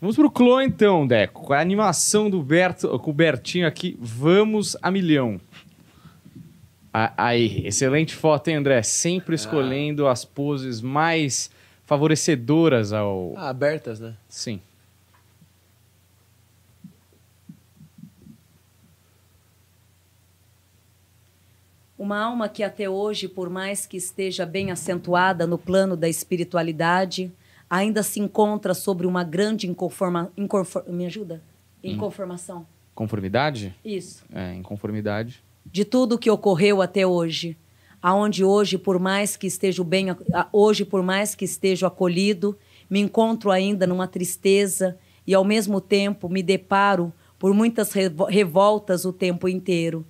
Vamos pro Clô então, Deco. Com a animação do Berto, com o Bertinho aqui, vamos a milhão. Aí, excelente foto, hein, André? Sempre escolhendo as poses mais favorecedoras ao... abertas, né? Sim. Uma alma que até hoje, por mais que esteja bem acentuada no plano da espiritualidade, ainda se encontra sobre uma grande me ajuda? Inconformação. Conformidade? Isso. Inconformidade. De tudo que ocorreu até hoje, aonde hoje, por mais que esteja acolhido, me encontro ainda numa tristeza e, ao mesmo tempo, me deparo por muitas revoltas o tempo inteiro.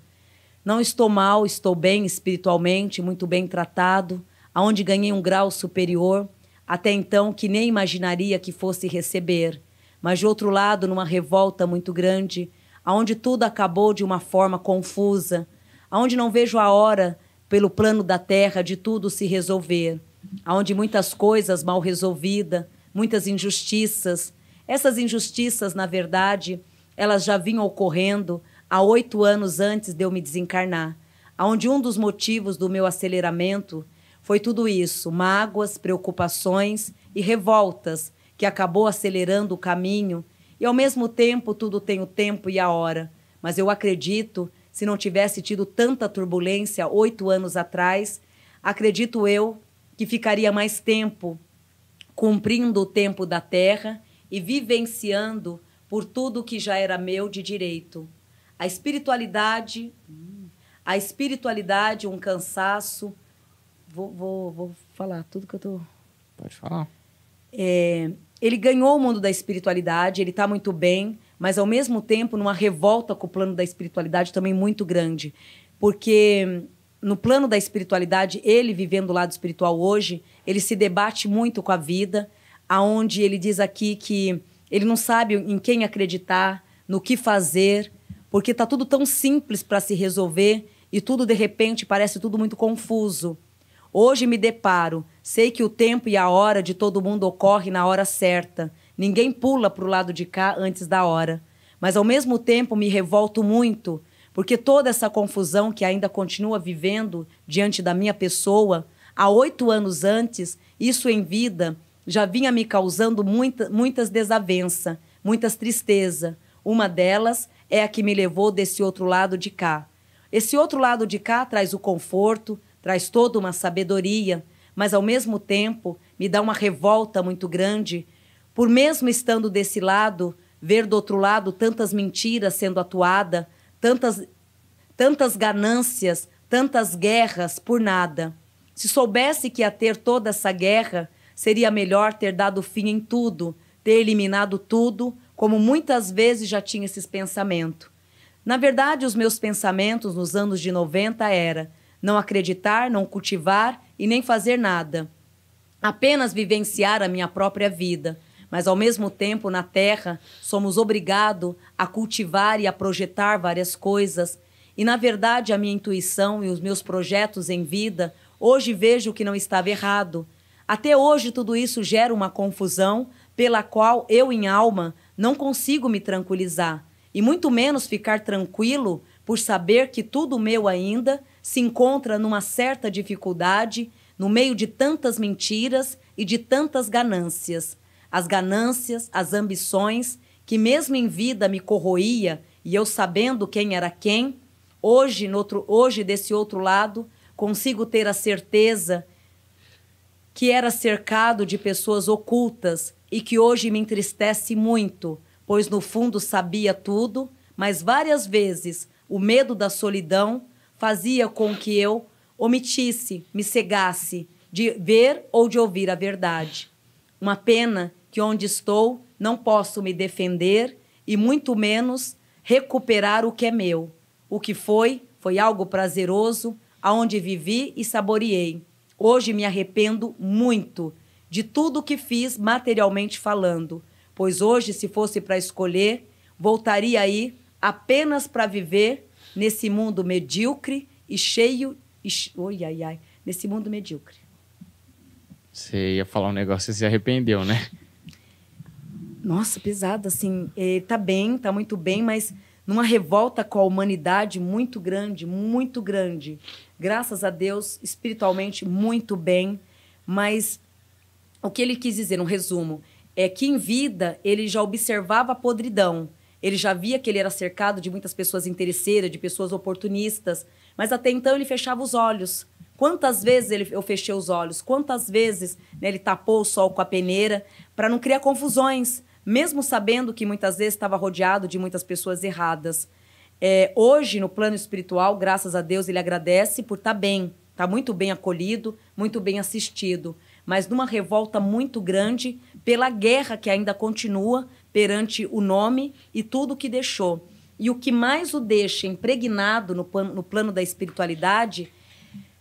Não estou mal, estou bem espiritualmente, muito bem tratado, aonde ganhei um grau superior, até então que nem imaginaria que fosse receber. Mas, de outro lado, numa revolta muito grande, aonde tudo acabou de uma forma confusa, aonde não vejo a hora, pelo plano da terra, de tudo se resolver, aonde muitas coisas mal resolvidas, muitas injustiças. Essas injustiças, na verdade, elas já vinham ocorrendo há 8 anos antes de eu me desencarnar, aonde um dos motivos do meu aceleramento foi tudo isso, mágoas, preocupações e revoltas, que acabou acelerando o caminho, e ao mesmo tempo tudo tem o tempo e a hora. Mas eu acredito, se não tivesse tido tanta turbulência 8 anos atrás, acredito eu que ficaria mais tempo cumprindo o tempo da terra e vivenciando por tudo que já era meu de direito. A espiritualidade, um cansaço. Vou falar tudo que eu tô... Pode falar. Ele ganhou o mundo da espiritualidade, ele está muito bem, mas, ao mesmo tempo, numa revolta com o plano da espiritualidade também muito grande. Porque, no plano da espiritualidade, ele, vivendo o lado espiritual hoje, ele se debate muito com a vida, aonde ele diz aqui que ele não sabe em quem acreditar, no que fazer, porque está tudo tão simples para se resolver e tudo, de repente, parece tudo muito confuso. Hoje me deparo, sei que o tempo e a hora de todo mundo ocorre na hora certa. Ninguém pula para o lado de cá antes da hora. Mas, ao mesmo tempo, me revolto muito, porque toda essa confusão que ainda continua vivendo diante da minha pessoa, há 8 anos antes, isso em vida, já vinha me causando muitas desavenças, muitas tristezas. Uma delas é a que me levou desse outro lado de cá. Esse outro lado de cá traz o conforto, traz toda uma sabedoria, mas, ao mesmo tempo, me dá uma revolta muito grande, por mesmo estando desse lado, ver do outro lado tantas mentiras sendo atuadas, tantas ganâncias, tantas guerras por nada. Se soubesse que ia ter toda essa guerra, seria melhor ter dado fim em tudo, ter eliminado tudo, como muitas vezes já tinha esses pensamentos. Na verdade, os meus pensamentos nos anos de 90 era não acreditar, não cultivar e nem fazer nada. Apenas vivenciar a minha própria vida. Mas, ao mesmo tempo, na Terra, somos obrigados a cultivar e a projetar várias coisas. E, na verdade, a minha intuição e os meus projetos em vida, hoje vejo que não estava errado. Até hoje, tudo isso gera uma confusão pela qual eu, em alma, não consigo me tranquilizar. E muito menos ficar tranquilo por saber que tudo meu ainda se encontra numa certa dificuldade, no meio de tantas mentiras e de tantas ganâncias. As ganâncias, as ambições, que mesmo em vida me corroía, e eu sabendo quem era quem, hoje desse outro lado, consigo ter a certeza que era cercado de pessoas ocultas e que hoje me entristece muito, pois no fundo sabia tudo, mas várias vezes o medo da solidão fazia com que eu omitisse, me cegasse de ver ou de ouvir a verdade. Uma pena que onde estou não posso me defender e muito menos recuperar o que é meu. O que foi algo prazeroso, aonde vivi e saboreei. Hoje me arrependo muito de tudo que fiz materialmente falando, pois hoje, se fosse para escolher, voltaria aí apenas para viver nesse mundo medíocre e cheio... nesse mundo medíocre. Você ia falar um negócio e se arrependeu, né? Nossa, pesado, assim. Ele tá bem, tá muito bem, mas numa revolta com a humanidade muito grande, muito grande. Graças a Deus, espiritualmente, muito bem. Mas o que ele quis dizer, no resumo, é que em vida ele já observava a podridão. Ele já via que ele era cercado de muitas pessoas interesseiras, de pessoas oportunistas. Mas até então ele fechava os olhos. Quantas vezes eu fechei os olhos? Quantas vezes, né, ele tapou o sol com a peneira para não criar confusões, mesmo sabendo que muitas vezes estava rodeado de muitas pessoas erradas. Hoje, no plano espiritual, graças a Deus, ele agradece por estar bem, está muito bem acolhido, muito bem assistido, mas numa revolta muito grande pela guerra que ainda continua perante o nome e tudo que deixou. E o que mais o deixa impregnado no plano da espiritualidade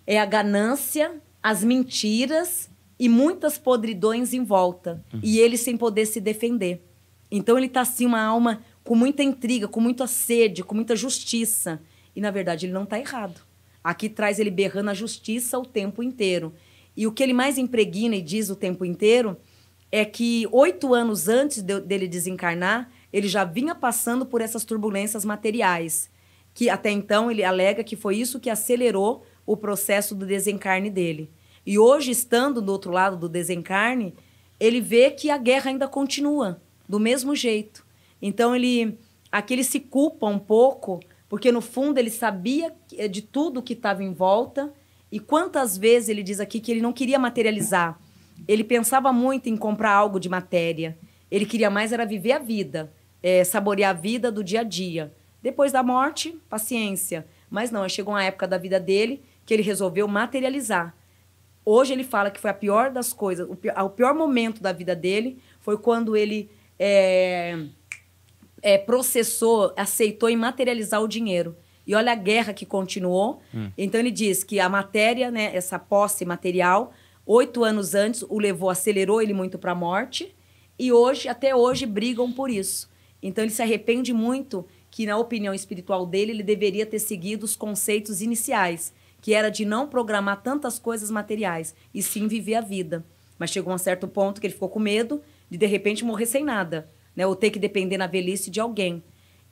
é a ganância, as mentiras e muitas podridões em volta. E ele sem poder se defender. Então ele está assim, uma alma com muita intriga, com muita sede, com muita justiça. E, na verdade, ele não está errado. Aqui traz ele berrando a justiça o tempo inteiro. E o que ele mais impregna e diz o tempo inteiro é que 8 anos antes dele desencarnar, ele já vinha passando por essas turbulências materiais. Que até então ele alega que foi isso que acelerou o processo do desencarne dele. E hoje, estando do outro lado do desencarne, ele vê que a guerra ainda continua, do mesmo jeito. Então, aqui ele se culpa um pouco, porque, no fundo, ele sabia de tudo que estava em volta. E quantas vezes ele diz aqui que ele não queria materializar. Ele pensava muito em comprar algo de matéria. Ele queria mais era viver a vida, saborear a vida do dia a dia. Depois da morte, paciência. Mas não, chegou uma época da vida dele que ele resolveu materializar. Hoje ele fala que foi a pior das coisas, o pior momento da vida dele foi quando ele processou, aceitou em materializar o dinheiro. E olha a guerra que continuou. Então ele diz que a matéria, né, essa posse material, 8 anos antes acelerou ele muito para a morte. E hoje, até hoje, brigam por isso. Então ele se arrepende muito que, na opinião espiritual dele, ele deveria ter seguido os conceitos iniciais, que era de não programar tantas coisas materiais, e sim viver a vida. Mas chegou a um certo ponto que ele ficou com medo de repente, morrer sem nada, né? Ou ter que depender na velhice de alguém.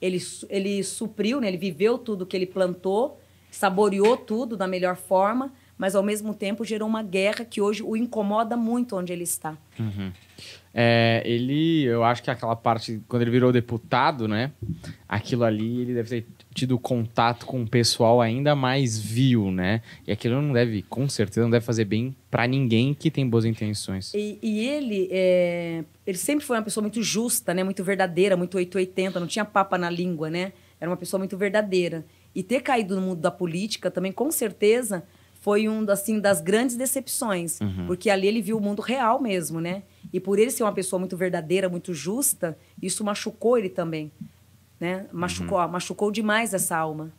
Ele supriu, né? Ele viveu tudo que ele plantou, saboreou tudo da melhor forma, mas, ao mesmo tempo, gerou uma guerra que hoje o incomoda muito onde ele está. Uhum. Eu acho que aquela parte, quando ele virou deputado, né? Aquilo ali, ele deve ter tido contato com um pessoal ainda mais vil, né? E aquilo não deve, com certeza, não deve fazer bem pra ninguém que tem boas intenções. E ele sempre foi uma pessoa muito justa, né? Muito verdadeira, muito 880, não tinha papa na língua, né? Era uma pessoa muito verdadeira. E ter caído no mundo da política também, com certeza, foi das grandes decepções. Porque ali ele viu o mundo real mesmo, né? E por ele ser uma pessoa muito verdadeira, muito justa, isso machucou ele também, né? Machucou demais essa alma.